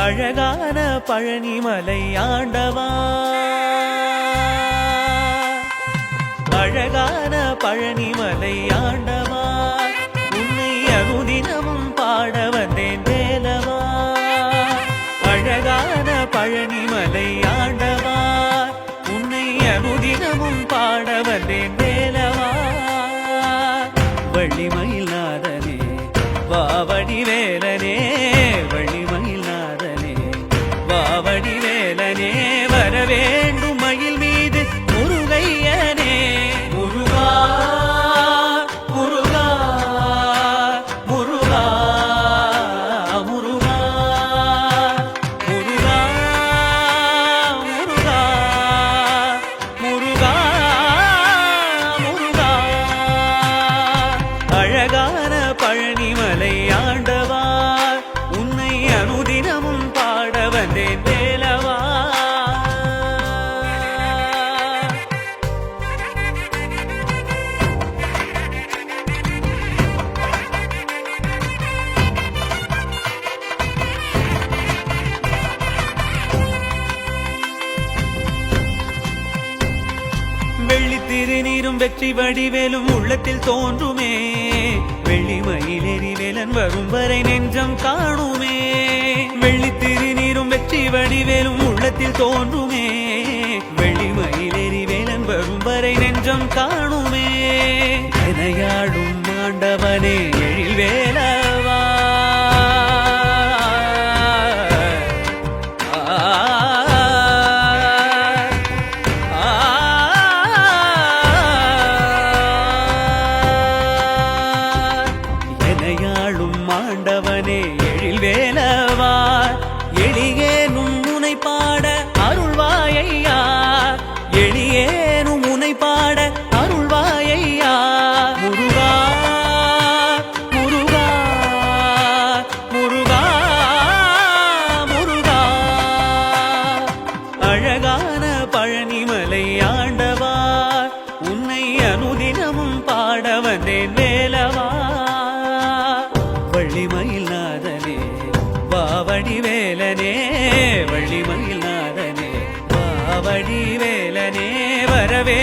அழகான பழனிமலை ஆண்டவா, அழகான பழனிமலை ஆண்டவா, உன்னை அனுதினமும் பாட வந்தேன் வேலவா. அழகான பழனிமலை ஆண்டவா, உன்னை அனுதினமும் பாட வந்தேன் வேலவா. வள்ளிமயில் நாதனே வாவடி வேலனே, வள்ளிமயில் நாதனே வாவடி வேலனே, வரவேண்டும் மயில் மீது முருகையனே. முருகா முருகா முருகா முருகா முருகா முருகா முருகா முருகா. அழகான பழனிமலை ஆண்டவா, உன்னை அனுதினமும் பாட வந்தேன் வேலவா. வெள்ளி திருநீரும் வெற்றி வடிவேலும் உள்ளத்தில் தோன்றுமே, வெள்ளி மயிலேறி வேலன் வரும் வரை நெஞ்சம் காணுமே. வெள்ளி திருநீரும் வெற்றி வடிவேலும் உள்ளத்தில் தோன்றுமே, வெள்ளி மயிலேறி வேலன் வரும் வரை நெஞ்சம் காணுமே. எனையாடும் ஆண்டவனே எழில் வேலவா, எனையாளும் ஆண்டவனே எழில் வேலவா, எளியேனும் உனை பாட அருள்வாயையா, எளியேனும் உனை பாட அருள்வாயையா. முருகா முருகா முருகா முருகா. அழகான பழனிமலை ஆண்டவா, உன்னை அனுதினமும் பாட வந்தேன் வேலவா. வள்ளிமயில் நாதனே வாவடி வேலனே, வள்ளிமயில் நாதனே வாவடி வேலனே, வரவே